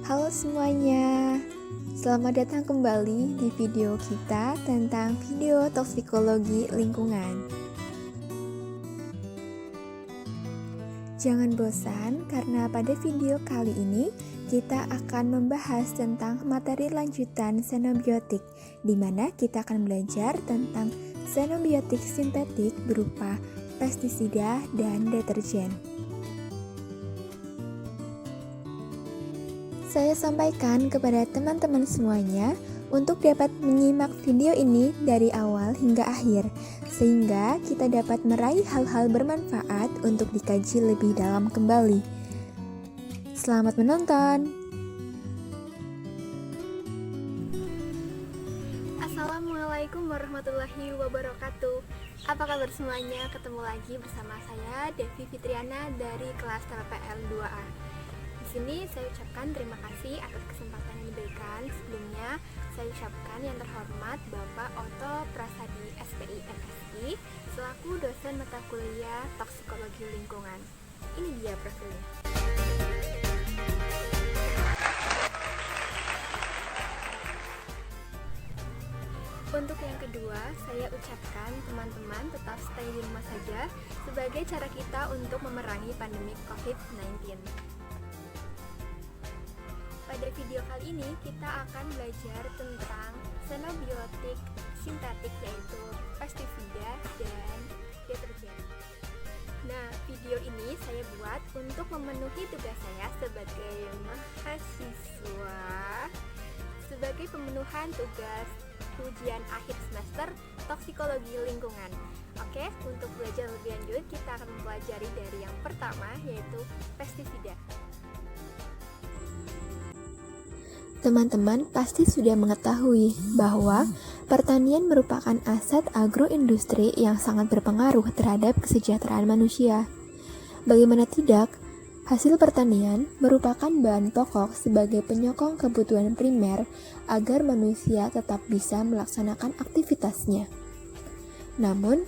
Halo semuanya, selamat datang kembali di video kita tentang video toksikologi lingkungan. Jangan bosan karena pada video kali ini kita akan membahas tentang materi lanjutan xenobiotik, di mana kita akan belajar tentang xenobiotik sintetik berupa pestisida dan deterjen. Saya sampaikan kepada teman-teman semuanya untuk dapat menyimak video ini dari awal hingga akhir, sehingga kita dapat meraih hal-hal bermanfaat untuk dikaji lebih dalam kembali. Selamat menonton! Assalamualaikum warahmatullahi wabarakatuh. Apa kabar semuanya? Ketemu lagi bersama saya Devi Fitriana dari kelas TPPL 2A. Di sini saya ucapkan terima kasih atas kesempatan yang diberikan. Sebelumnya saya ucapkan yang terhormat Bapak Oto Prasadi SPI MSI selaku dosen mata kuliah toksikologi lingkungan. Ini dia profilnya. Untuk yang kedua, saya ucapkan teman-teman tetap stay di rumah saja sebagai cara kita untuk memerangi pandemi COVID-19. Pada video kali ini kita akan belajar tentang xenobiotik sintetik, yaitu pestisida dan deterjen. Nah, video ini saya buat untuk memenuhi tugas saya sebagai mahasiswa sebagai pemenuhan tugas ujian akhir semester toksikologi lingkungan. Oke, untuk belajar lebih lanjut kita akan mempelajari dari yang pertama, yaitu pestisida. Teman-teman pasti sudah mengetahui bahwa pertanian merupakan aset agroindustri yang sangat berpengaruh terhadap kesejahteraan manusia. Bagaimana tidak, hasil pertanian merupakan bahan pokok sebagai penyokong kebutuhan primer agar manusia tetap bisa melaksanakan aktivitasnya. Namun,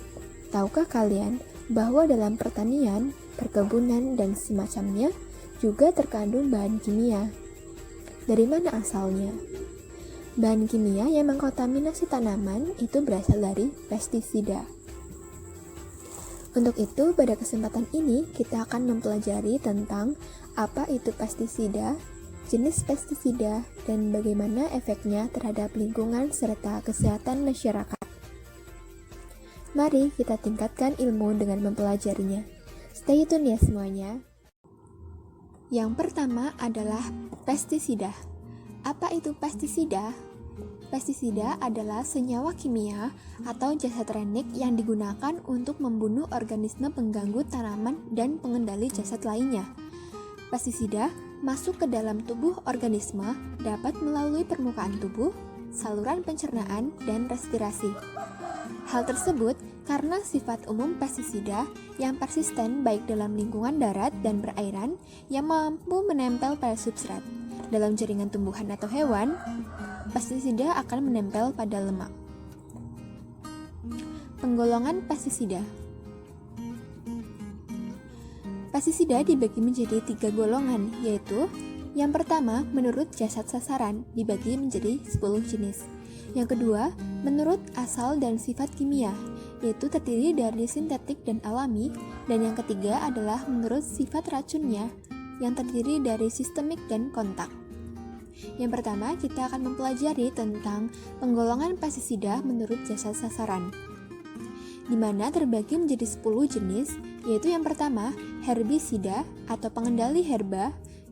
tahukah kalian bahwa dalam pertanian, perkebunan, dan semacamnya juga terkandung bahan kimia? Dari mana asalnya? Bahan kimia yang mengkontaminasi tanaman itu berasal dari pestisida. Untuk itu, pada kesempatan ini kita akan mempelajari tentang apa itu pestisida, jenis pestisida, dan bagaimana efeknya terhadap lingkungan serta kesehatan masyarakat. Mari kita tingkatkan ilmu dengan mempelajarinya. Stay tune ya semuanya. Yang pertama adalah pestisida. Apa itu pestisida? Pestisida adalah senyawa kimia atau zat renik yang digunakan untuk membunuh organisme pengganggu tanaman dan pengendali zat lainnya. Pestisida masuk ke dalam tubuh organisme dapat melalui permukaan tubuh, saluran pencernaan, dan respirasi. Hal tersebut karena sifat umum pestisida yang persisten baik dalam lingkungan darat dan perairan yang mampu menempel pada substrat. Dalam jaringan tumbuhan atau hewan, pestisida akan menempel pada lemak. Penggolongan pestisida. Pestisida dibagi menjadi 3 golongan, yaitu yang pertama, menurut jasad sasaran, dibagi menjadi 10 jenis. Yang kedua, menurut asal dan sifat kimia, yaitu terdiri dari sintetik dan alami. Dan yang ketiga adalah menurut sifat racunnya, yang terdiri dari sistemik dan kontak. Yang pertama, kita akan mempelajari tentang penggolongan pestisida menurut jasad sasaran, di mana terbagi menjadi 10 jenis, yaitu yang pertama, herbisida atau pengendali herba,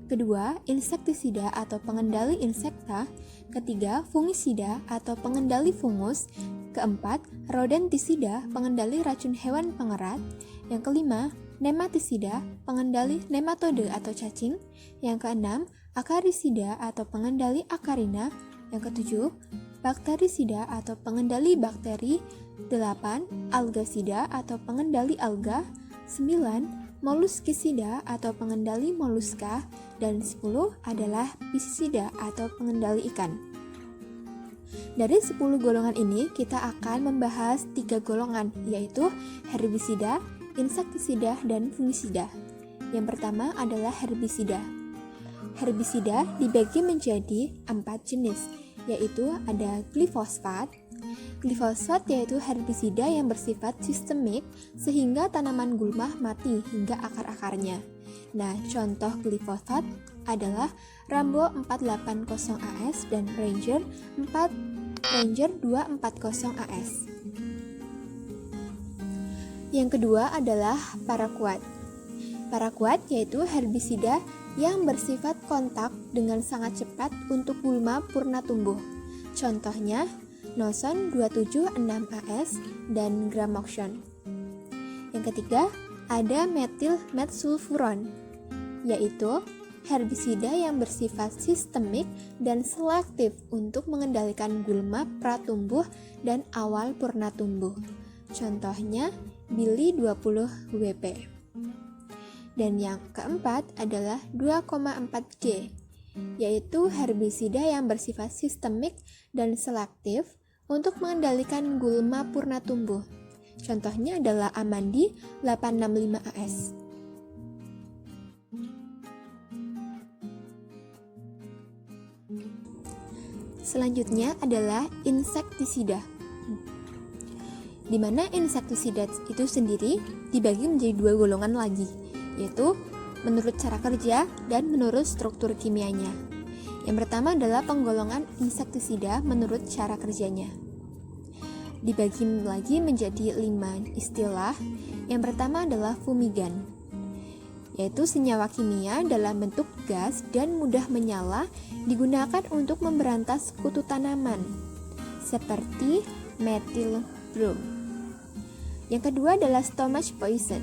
kedua, insektisida atau pengendali insekta, ketiga, fungisida atau pengendali fungus, keempat, rodentisida, pengendali racun hewan pengerat, yang kelima, nematisida, pengendali nematode atau cacing, yang keenam, akarisida atau pengendali akarina, yang ketujuh, bakterisida atau pengendali bakteri, 8, algasida atau pengendali alga, 9, moluskisida atau pengendali moluska, dan 10 adalah pisisida atau pengendali ikan. Dari 10 golongan ini kita akan membahas 3 golongan, yaitu herbisida, insektisida, dan fungisida. Yang pertama adalah herbisida. herbisida dibagi menjadi 4 jenis, yaitu ada glifosat. Glifosat yaitu herbisida yang bersifat sistemik sehingga tanaman gulma mati hingga akar-akarnya. Nah, contoh glifosat adalah Rambo 480AS dan Ranger 240AS. Yang kedua adalah paraquat. Paraquat yaitu herbisida yang bersifat kontak dengan sangat cepat untuk gulma purna tumbuh. Contohnya Noson 276AS dan Gramoxone. Yang ketiga ada metil metsulfuron, yaitu herbisida yang bersifat sistemik dan selektif untuk mengendalikan gulma pratumbuh dan awal purna tumbuh. Contohnya Billy 20 WP. Dan yang keempat adalah 2,4G, yaitu herbisida yang bersifat sistemik dan selektif untuk mengendalikan gulma purna tumbuh. Contohnya adalah Amandi 865AS. Selanjutnya adalah insektisida, di mana insektisida itu sendiri dibagi menjadi 2 golongan lagi, yaitu menurut cara kerja dan menurut struktur kimianya. Yang pertama adalah penggolongan insektisida menurut cara kerjanya. Dibagi lagi menjadi 5 istilah. Yang pertama adalah fumigan, yaitu senyawa kimia dalam bentuk gas dan mudah menyala digunakan untuk memberantas kutu tanaman, seperti methyl brom. Yang kedua adalah stomach poison,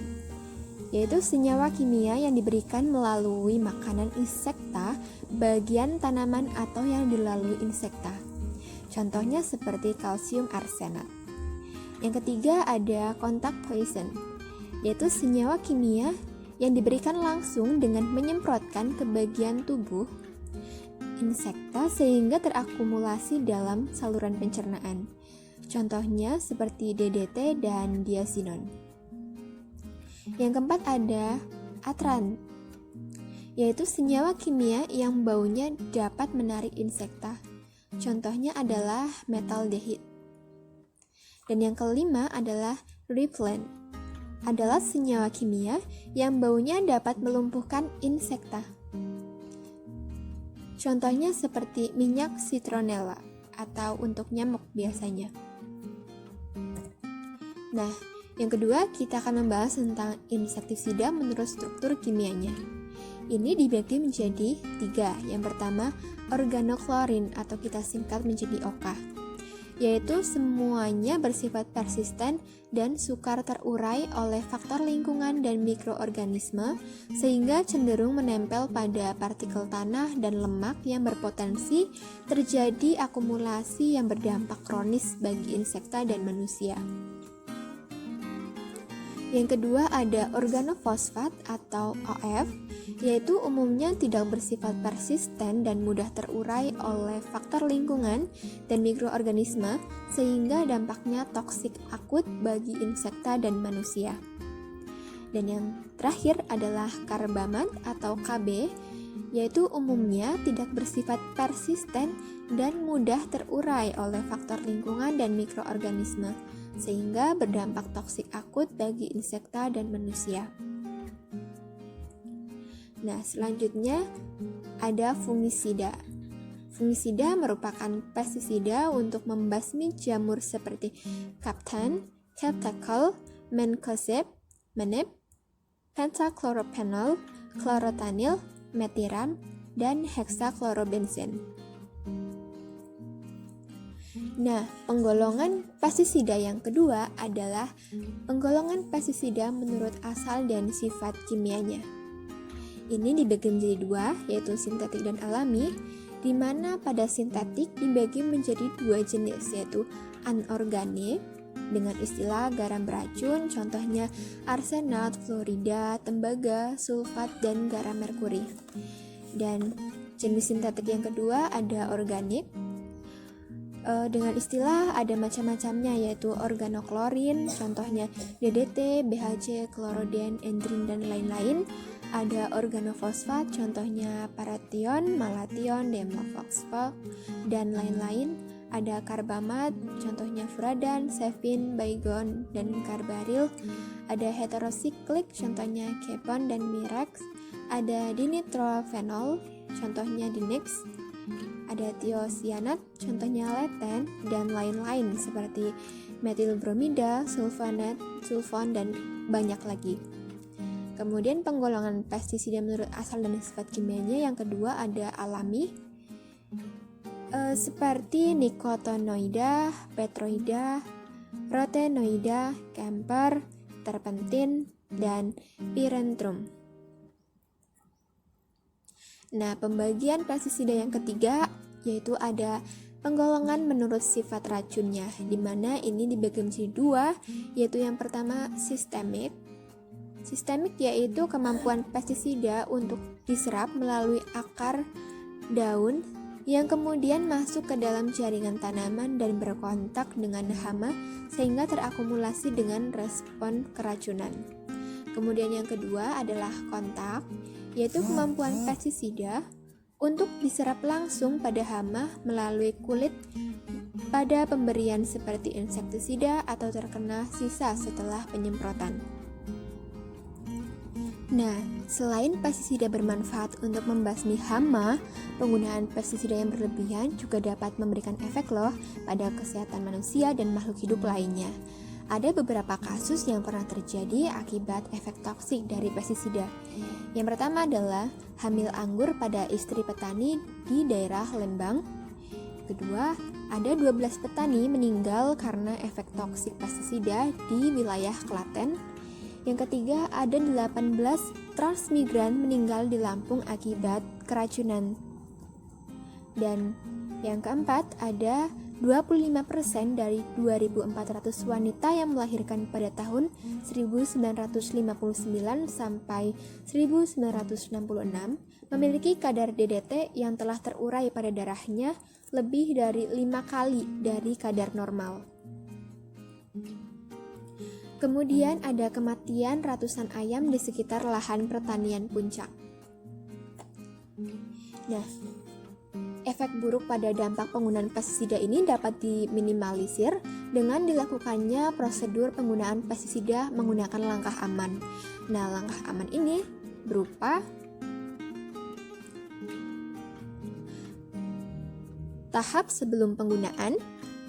yaitu senyawa kimia yang diberikan melalui makanan insekta, bagian tanaman atau yang dilalui insekta. Contohnya seperti kalsium arsenat. Yang ketiga ada contact poison, yaitu senyawa kimia yang diberikan langsung dengan menyemprotkan ke bagian tubuh insekta sehingga terakumulasi dalam saluran pencernaan. Contohnya seperti DDT dan diazinon. Yang keempat ada atran, yaitu senyawa kimia yang baunya dapat menarik insekta. Contohnya adalah metaldehid. Dan yang kelima adalah repellent, adalah senyawa kimia yang baunya dapat melumpuhkan insekta. Contohnya seperti minyak citronella atau untuk nyamuk biasanya. Nah, yang kedua kita akan membahas tentang insektisida menurut struktur kimianya. Ini dibagi menjadi 3. Yang pertama, organoklorin atau kita singkat menjadi OKA, yaitu semuanya bersifat persisten dan sukar terurai oleh faktor lingkungan dan mikroorganisme sehingga cenderung menempel pada partikel tanah dan lemak yang berpotensi terjadi akumulasi yang berdampak kronis bagi insekta dan manusia. Yang kedua ada organofosfat atau OF, yaitu umumnya tidak bersifat persisten dan mudah terurai oleh faktor lingkungan dan mikroorganisme sehingga dampaknya toksik akut bagi insekta dan manusia. Dan yang terakhir adalah karbamat atau KB, yaitu umumnya tidak bersifat persisten dan mudah terurai oleh faktor lingkungan dan mikroorganisme sehingga berdampak toksik akut bagi insekta dan manusia. Nah, selanjutnya ada fungisida. Fungisida merupakan pestisida untuk membasmi jamur seperti kaptan, ketakel, mancozeb, menep, pentachlorophenol, chlorothanil, metiram, dan hexachlorobenzen. Nah, penggolongan pestisida yang kedua adalah penggolongan pestisida menurut asal dan sifat kimianya. Ini dibagi menjadi 2, yaitu sintetik dan alami, di mana pada sintetik dibagi menjadi 2 jenis, yaitu anorganik dengan istilah garam beracun, contohnya arsenat, fluorida, tembaga, sulfat, dan garam merkuri. Dan jenis sintetik yang kedua ada organik, dengan istilah ada macam-macamnya, yaitu organoklorin, contohnya DDT, BHC, kloroden, endrin, dan lain-lain, ada organofosfat, contohnya paration, malation, demofosfat, dan lain-lain. Ada karbamat, contohnya furadan, sevin, baygon, dan karbaril. Ada heterosiklik, contohnya kepon dan mirax. Ada dinitrofenol, contohnya dinix. Ada tiosianat, contohnya leten, dan lain-lain seperti metilbromida, sulfonat, sulfon, dan banyak lagi. Kemudian penggolongan pestisida menurut asal dan sifat kimianya yang kedua ada alami, seperti nikotinoida, petroida, rotenoida, camphor, terpentin, dan pyrethrum. Nah, pembagian pestisida yang ketiga yaitu ada penggolongan menurut sifat racunnya, di mana ini dibagi menjadi dua, yaitu yang pertama sistemik. Sistemik yaitu kemampuan pestisida untuk diserap melalui akar daun yang kemudian masuk ke dalam jaringan tanaman dan berkontak dengan hama sehingga terakumulasi dengan respon keracunan. Kemudian yang kedua adalah kontak, yaitu kemampuan pestisida untuk diserap langsung pada hama melalui kulit pada pemberian seperti insektisida atau terkena sisa setelah penyemprotan. Nah, selain pestisida bermanfaat untuk membasmi hama, penggunaan pestisida yang berlebihan juga dapat memberikan efek loh pada kesehatan manusia dan makhluk hidup lainnya. Ada beberapa kasus yang pernah terjadi akibat efek toksik dari pestisida. Yang pertama adalah hamil anggur pada istri petani di daerah Lembang. Kedua, ada 12 petani meninggal karena efek toksik pestisida di wilayah Klaten. Yang ketiga, ada 18 transmigran meninggal di Lampung akibat keracunan. Dan yang keempat, ada 25% dari 2.400 wanita yang melahirkan pada tahun 1959 sampai 1966 memiliki kadar DDT yang telah terurai pada darahnya lebih dari 5 kali dari kadar normal. Kemudian ada kematian ratusan ayam di sekitar lahan pertanian Puncak. Nah, efek buruk pada dampak penggunaan pestisida ini dapat diminimalisir dengan dilakukannya prosedur penggunaan pestisida menggunakan langkah aman. Nah, langkah aman ini berupa tahap sebelum penggunaan,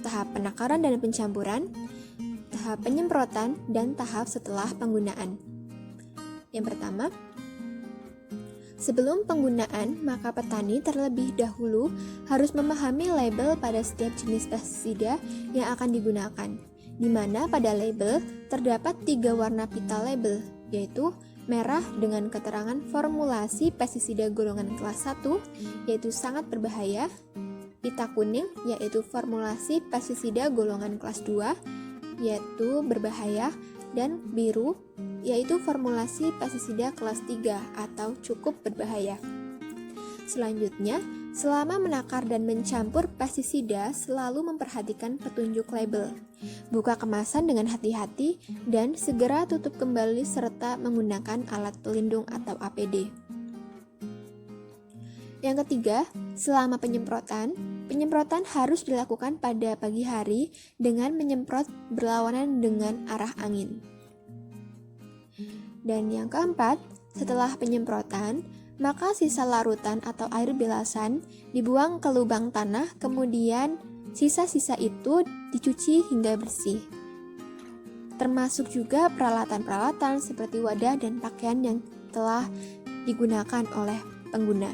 tahap penakaran dan pencampuran, tahap penyemprotan, dan tahap setelah penggunaan. Yang pertama, sebelum penggunaan, maka petani terlebih dahulu harus memahami label pada setiap jenis pestisida yang akan digunakan, di mana pada label terdapat 3 warna pita label, yaitu merah dengan keterangan formulasi pestisida golongan kelas 1, yaitu sangat berbahaya, pita kuning, yaitu formulasi pestisida golongan kelas 2, yaitu berbahaya, dan biru, yaitu formulasi pestisida kelas 3 atau cukup berbahaya. Selanjutnya, selama menakar dan mencampur pestisida selalu memperhatikan petunjuk label. Buka kemasan dengan hati-hati dan segera tutup kembali serta menggunakan alat pelindung atau APD. Yang ketiga, selama penyemprotan harus dilakukan pada pagi hari dengan menyemprot berlawanan dengan arah angin. Dan yang keempat, setelah penyemprotan, maka sisa larutan atau air bilasan dibuang ke lubang tanah, kemudian sisa-sisa itu dicuci hingga bersih. Termasuk juga peralatan-peralatan seperti wadah dan pakaian yang telah digunakan oleh pengguna.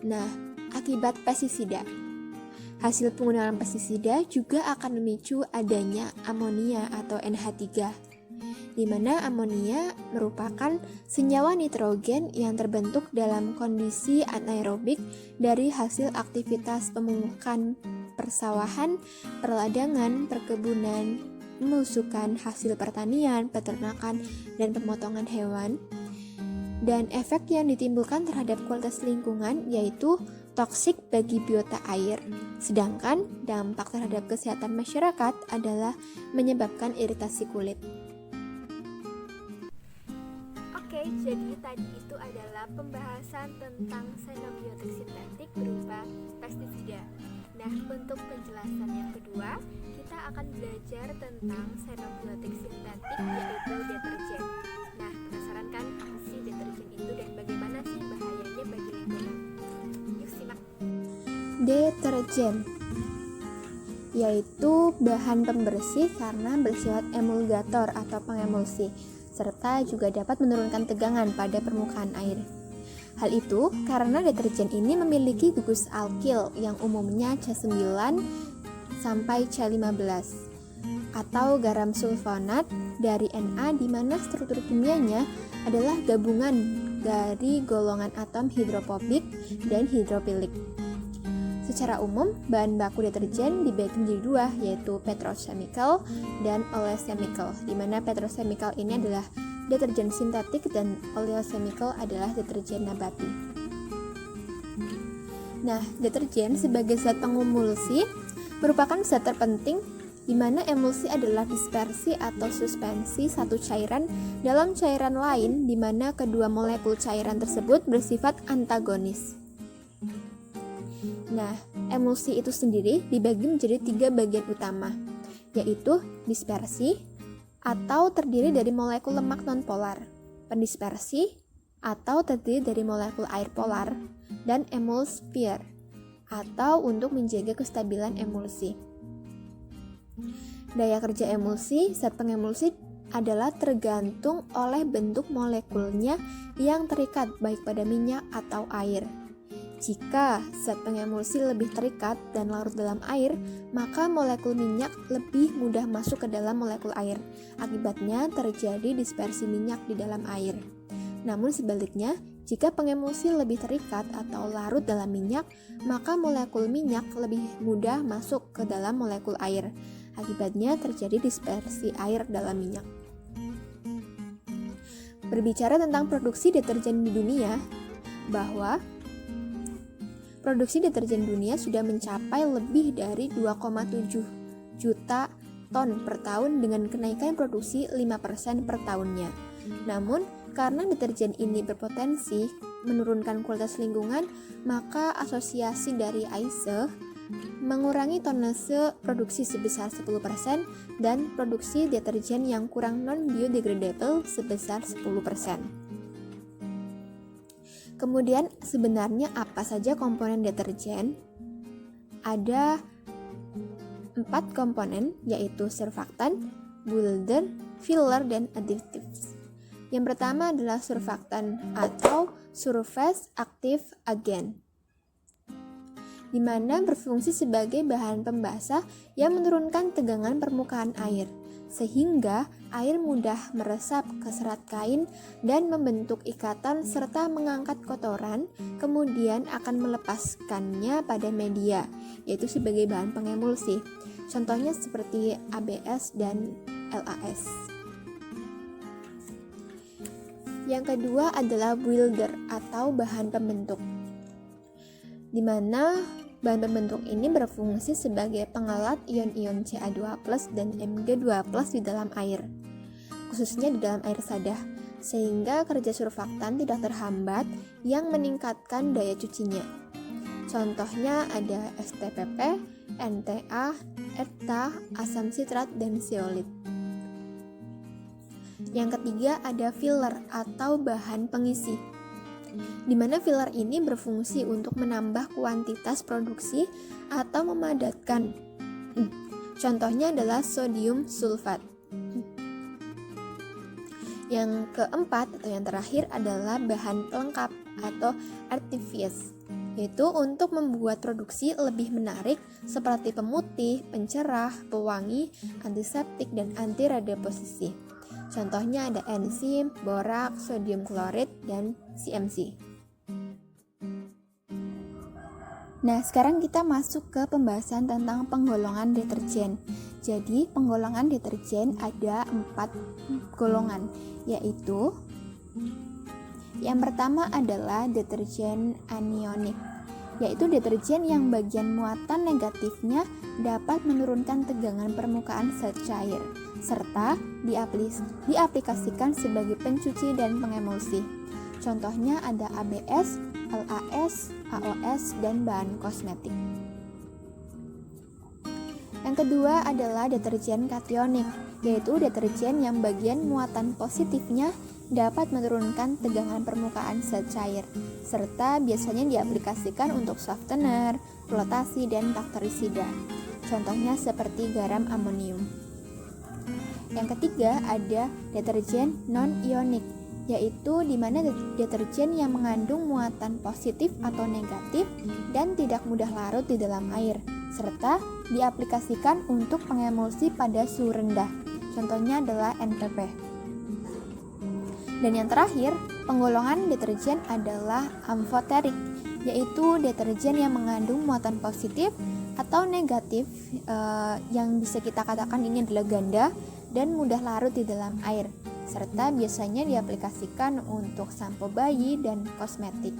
Nah, akibat pestisida. Hasil penggunaan pestisida juga akan memicu adanya amonia atau NH3, di mana amonia merupakan senyawa nitrogen yang terbentuk dalam kondisi anaerobik dari hasil aktivitas pemupukan persawahan, perladangan, perkebunan, pemusukan hasil pertanian, peternakan, dan pemotongan hewan. Dan efek yang ditimbulkan terhadap kualitas lingkungan yaitu toksik bagi biota air, sedangkan dampak terhadap kesehatan masyarakat adalah menyebabkan iritasi kulit. Oke, Oke, jadi tadi itu adalah pembahasan tentang xenobiotik sintetik berupa pestisida. Nah, untuk penjelasan yang kedua, kita akan belajar tentang xenobiotik sintetik yaitu deterjen. Nah, penasaran kan apa sih deterjen itu dan bagaimana sih bahayanya bagi lingkungan? Yuk simak. Deterjen yaitu bahan pembersih karena bersifat emulgator atau pengemulsi, serta juga dapat menurunkan tegangan pada permukaan air. Hal itu karena deterjen ini memiliki gugus alkil yang umumnya C9 sampai C15 atau garam sulfonat dari Na, di mana struktur kimianya adalah gabungan dari golongan atom hidrofobik dan hidrofilik. Secara umum, bahan baku deterjen dibagi menjadi dua, yaitu petrochemical dan oleochemical, di mana petrochemical ini adalah deterjen sintetik dan oleochemical adalah deterjen nabati. Nah, deterjen sebagai zat pengemulsi merupakan zat terpenting di mana emulsi adalah dispersi atau suspensi satu cairan dalam cairan lain di mana kedua molekul cairan tersebut bersifat antagonis. Nah, emulsi itu sendiri dibagi menjadi 3 bagian utama, yaitu dispersi atau terdiri dari molekul lemak nonpolar, pendispersi atau terdiri dari molekul air polar, dan emulsifier atau untuk menjaga kestabilan emulsi. Daya kerja emulsi, zat pengemulsi adalah tergantung oleh bentuk molekulnya yang terikat baik pada minyak atau air. Jika zat pengemulsi lebih terikat dan larut dalam air, maka molekul minyak lebih mudah masuk ke dalam molekul air. Akibatnya terjadi dispersi minyak di dalam air. Namun sebaliknya, jika pengemulsi lebih terikat atau larut dalam minyak, maka molekul minyak lebih mudah masuk ke dalam molekul air. Akibatnya terjadi dispersi air dalam minyak. Berbicara tentang produksi deterjen di dunia, bahwa produksi deterjen dunia sudah mencapai lebih dari 2,7 juta ton per tahun dengan kenaikan produksi 5% per tahunnya. Namun, karena deterjen ini berpotensi menurunkan kualitas lingkungan, maka asosiasi dari AISE mengurangi tonase produksi sebesar 10% dan produksi deterjen yang kurang non-biodegradable sebesar 10%. Kemudian sebenarnya apa saja komponen deterjen? Ada 4 komponen, yaitu surfaktan, builder, filler, dan additives. Yang pertama adalah surfaktan atau surface active agent, di mana berfungsi sebagai bahan pembasah yang menurunkan tegangan permukaan air, sehingga air mudah meresap ke serat kain dan membentuk ikatan serta mengangkat kotoran, kemudian akan melepaskannya pada media, yaitu sebagai bahan pengemulsi. Contohnya seperti ABS dan LAS. Yang kedua adalah builder atau bahan pembentuk, di mana bahan pembentuk ini berfungsi sebagai pengelat ion-ion Ca2+ dan Mg2+ di dalam air, khususnya di dalam air sadah, sehingga kerja surfaktan tidak terhambat yang meningkatkan daya cucinya. Contohnya ada STPP, NTA, ETA, asam sitrat, dan zeolit. Yang ketiga ada filler atau bahan pengisi, di mana filler ini berfungsi untuk menambah kuantitas produksi atau memadatkan. Contohnya adalah sodium sulfat. Yang keempat atau yang terakhir adalah bahan pelengkap atau artifice, yaitu untuk membuat produksi lebih menarik seperti pemutih, pencerah, pewangi, antiseptik, dan anti radioposisi. Contohnya ada enzim, boraks, sodium klorid, dan CMC. Nah, sekarang kita masuk ke pembahasan tentang penggolongan deterjen. Jadi, penggolongan deterjen ada 4 golongan, yaitu yang pertama adalah deterjen anionik, yaitu deterjen yang bagian muatan negatifnya dapat menurunkan tegangan permukaan zat cair, serta diaplikasikan sebagai pencuci dan pengemulsi. Contohnya ada ABS, LAS, AOS, dan bahan kosmetik. Yang kedua adalah deterjen kationik, yaitu deterjen yang bagian muatan positifnya dapat menurunkan tegangan permukaan zat cair, serta biasanya diaplikasikan untuk softener, flotasi, dan bakterisida. Contohnya seperti garam amonium. Yang ketiga ada deterjen non-ionik, yaitu di mana deterjen yang mengandung muatan positif atau negatif dan tidak mudah larut di dalam air, serta diaplikasikan untuk pengemulsi pada suhu rendah. Contohnya adalah NPP. Dan yang terakhir, penggolongan deterjen adalah amfoterik, yaitu deterjen yang mengandung muatan positif atau negatif yang bisa kita katakan ini adalah ganda dan mudah larut di dalam air, serta biasanya diaplikasikan untuk sampo bayi dan kosmetik.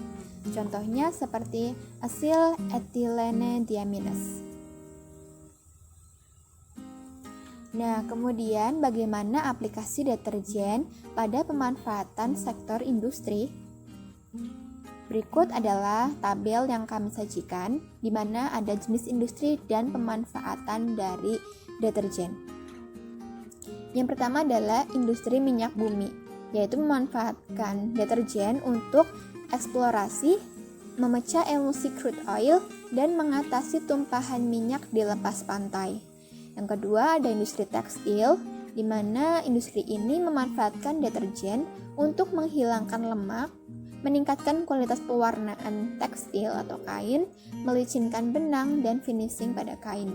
Contohnya seperti asil etilene diamines. Nah, kemudian bagaimana aplikasi deterjen pada pemanfaatan sektor industri? Berikut adalah tabel yang kami sajikan, di mana ada jenis industri dan pemanfaatan dari deterjen. Yang pertama adalah industri minyak bumi, yaitu memanfaatkan deterjen untuk eksplorasi, memecah emulsi crude oil, dan mengatasi tumpahan minyak di lepas pantai. Yang kedua ada industri tekstil, di mana industri ini memanfaatkan deterjen untuk menghilangkan lemak, meningkatkan kualitas pewarnaan tekstil atau kain, melicinkan benang, dan finishing pada kain.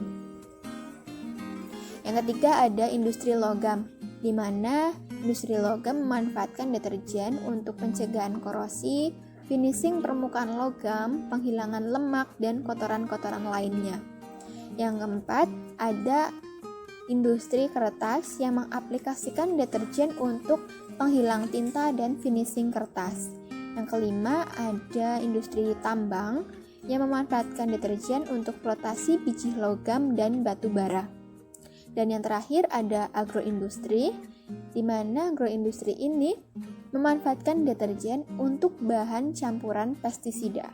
Yang ketiga ada industri logam, di mana industri logam memanfaatkan deterjen untuk pencegahan korosi, finishing permukaan logam, penghilangan lemak, dan kotoran-kotoran lainnya. Yang keempat, ada industri kertas yang mengaplikasikan deterjen untuk penghilang tinta dan finishing kertas. Yang kelima, ada industri tambang yang memanfaatkan deterjen untuk flotasi biji logam dan batu bara. Dan yang terakhir ada agroindustri, di mana agroindustri ini memanfaatkan deterjen untuk bahan campuran pestisida.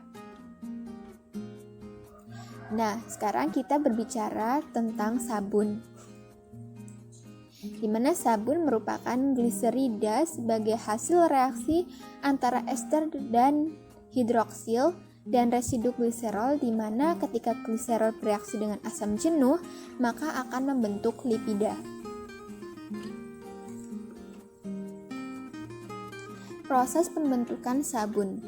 Nah, sekarang kita berbicara tentang sabun. Di mana sabun merupakan gliserida sebagai hasil reaksi antara ester dan hidroksil dan residu gliserol, di mana ketika gliserol bereaksi dengan asam jenuh, maka akan membentuk lipida. Proses pembentukan sabun.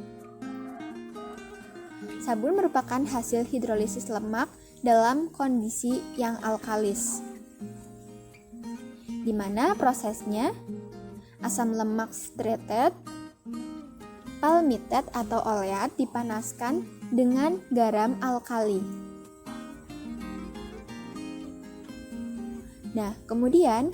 Sabun merupakan hasil hidrolisis lemak dalam kondisi yang alkalis, di mana prosesnya asam lemak stearat, palmitate atau oleat dipanaskan dengan garam alkali. Nah, kemudian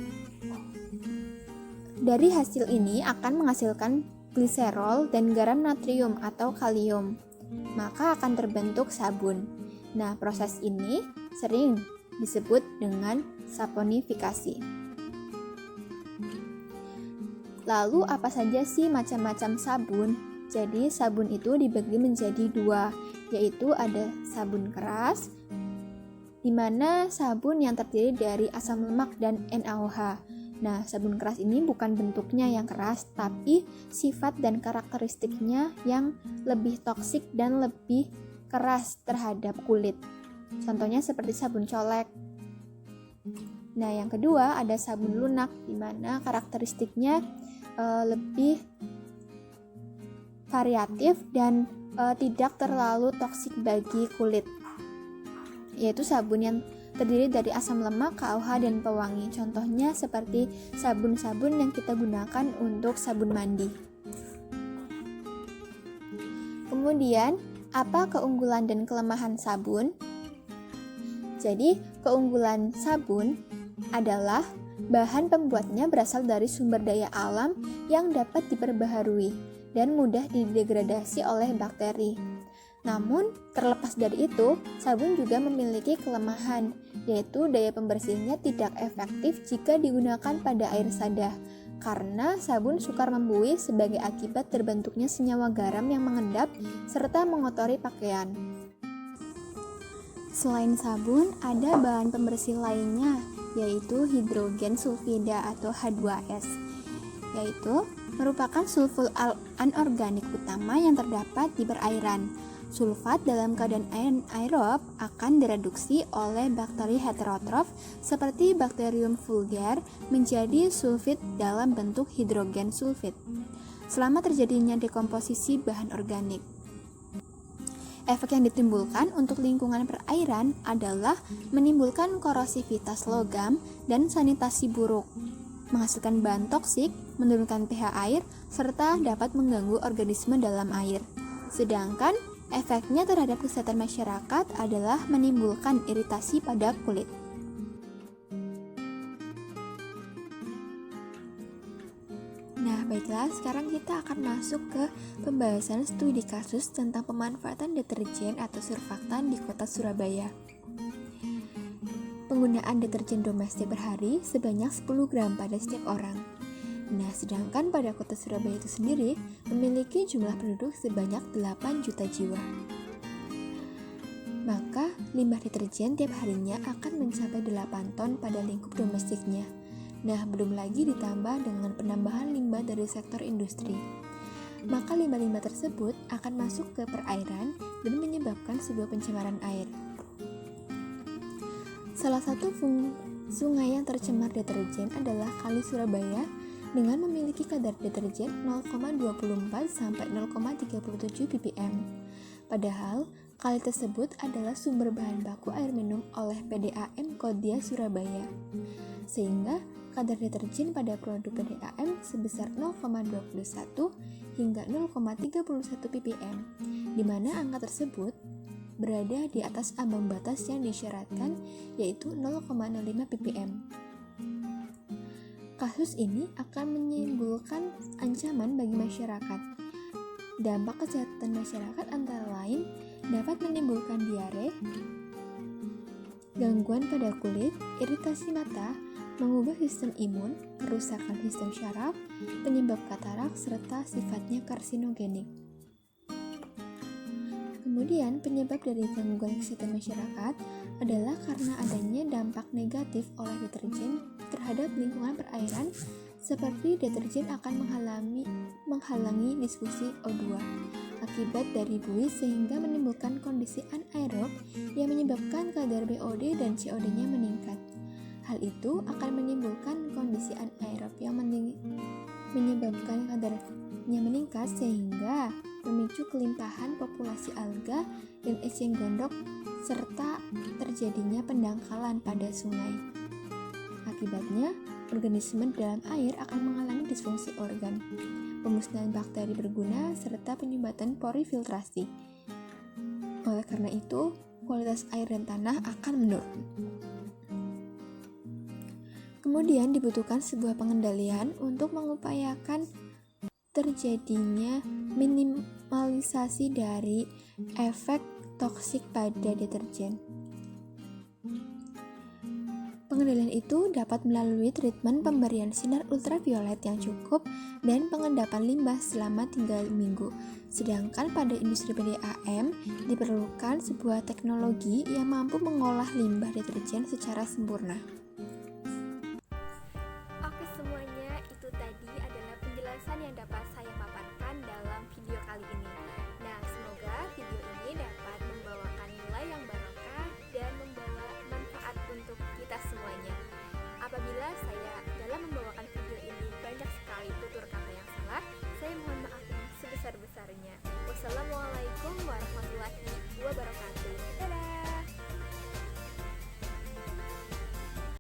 dari hasil ini akan menghasilkan gliserol dan garam natrium atau kalium, maka akan terbentuk sabun. Nah, proses ini sering disebut dengan saponifikasi. Lalu apa saja sih macam-macam sabun? Jadi sabun itu dibagi menjadi dua, yaitu ada sabun keras, di mana sabun yang terdiri dari asam lemak dan NaOH. Nah, sabun keras ini bukan bentuknya yang keras, tapi sifat dan karakteristiknya yang lebih toksik dan lebih keras terhadap kulit. Contohnya seperti sabun colek. Nah, yang kedua ada sabun lunak, di mana karakteristiknya lebih variatif dan tidak terlalu toksik bagi kulit, yaitu sabun yang terdiri dari asam lemak, KOH, dan pewangi. Contohnya seperti sabun-sabun yang kita gunakan untuk sabun mandi. Kemudian, apa keunggulan dan kelemahan sabun? Jadi, keunggulan sabun adalah bahan pembuatnya berasal dari sumber daya alam yang dapat diperbaharui dan mudah didegradasi oleh bakteri. Namun, terlepas dari itu, sabun juga memiliki kelemahan, yaitu daya pembersihnya tidak efektif jika digunakan pada air sadah, karena sabun sukar membuih sebagai akibat terbentuknya senyawa garam yang mengendap serta mengotori pakaian. Selain sabun, ada bahan pembersih lainnya, yaitu hidrogen sulfida atau H2S, yaitu merupakan sulfur anorganik utama yang terdapat di perairan. Sulfat dalam keadaan aerob akan direduksi oleh bakteri heterotrof seperti Bacterium vulgar menjadi sulfit dalam bentuk hidrogen sulfid selama terjadinya dekomposisi bahan organik. Efek yang ditimbulkan untuk lingkungan perairan adalah menimbulkan korosivitas logam dan sanitasi buruk, menghasilkan bahan toksik, menurunkan pH air, serta dapat mengganggu organisme dalam air. Sedangkan efeknya terhadap kesehatan masyarakat adalah menimbulkan iritasi pada kulit. Nah, baiklah, sekarang kita akan masuk ke pembahasan studi kasus tentang pemanfaatan deterjen atau surfaktan di kota Surabaya. Penggunaan deterjen domestik per hari sebanyak 10 gram pada setiap orang. Nah, sedangkan pada kota Surabaya itu sendiri memiliki jumlah penduduk sebanyak 8 juta jiwa. Maka, limbah deterjen tiap harinya akan mencapai 8 ton pada lingkup domestiknya. Nah, belum lagi ditambah dengan penambahan limbah dari sektor industri. Maka limbah-limbah tersebut akan masuk ke perairan dan menyebabkan sebuah pencemaran air. Salah satu sungai yang tercemar deterjen adalah Kali Surabaya dengan memiliki kadar deterjen 0,24 sampai 0,37 ppm. Padahal, kali tersebut adalah sumber bahan baku air minum oleh PDAM Kodia Surabaya. Sehingga kadar deterjen pada produk PDAM sebesar 0,21 hingga 0,31 ppm, di mana angka tersebut berada di atas ambang batas yang disyaratkan, yaitu 0,05 ppm. Kasus ini akan menimbulkan ancaman bagi masyarakat. Dampak kesehatan masyarakat antara lain dapat menimbulkan diare, gangguan pada kulit, iritasi mata, mengubah sistem imun, kerusakan sistem syaraf, penyebab katarak, serta sifatnya karsinogenik. Kemudian, penyebab dari gangguan kesehatan masyarakat adalah karena adanya dampak negatif oleh deterjen terhadap lingkungan perairan, seperti deterjen akan menghalangi diskusi O2 akibat dari buih sehingga menimbulkan kondisi anaerob yang menyebabkan kadar BOD dan COD-nya meningkat. Hal itu akan menimbulkan kondisi anaerob yang menyebabkan kadarnya meningkat sehingga memicu kelimpahan populasi alga dan eceng gondok serta terjadinya pendangkalan pada sungai. Akibatnya, organisme dalam air akan mengalami disfungsi organ, pemusnahan bakteri berguna, serta penyumbatan pori filtrasi. Oleh karena itu, kualitas air dan tanah akan menurun. Kemudian dibutuhkan sebuah pengendalian untuk mengupayakan terjadinya minimalisasi dari efek toksik pada deterjen. Pengendalian itu dapat melalui treatment pemberian sinar ultraviolet yang cukup dan pengendapan limbah selama 3 minggu. Sedangkan pada industri PDAM diperlukan sebuah teknologi yang mampu mengolah limbah deterjen secara sempurna. Oke semuanya, itu tadi adalah penjelasan yang dapat saya paparkan dalam video kali ini. Nah, semoga video ini dapat membawakan nilai yang barokah dan membawa manfaat untuk kita semuanya. Apabila saya dalam membawakan video ini banyak sekali tutur kata yang salah, saya mohon maaf yang sebesar-besarnya. Wassalamualaikum warahmatullahi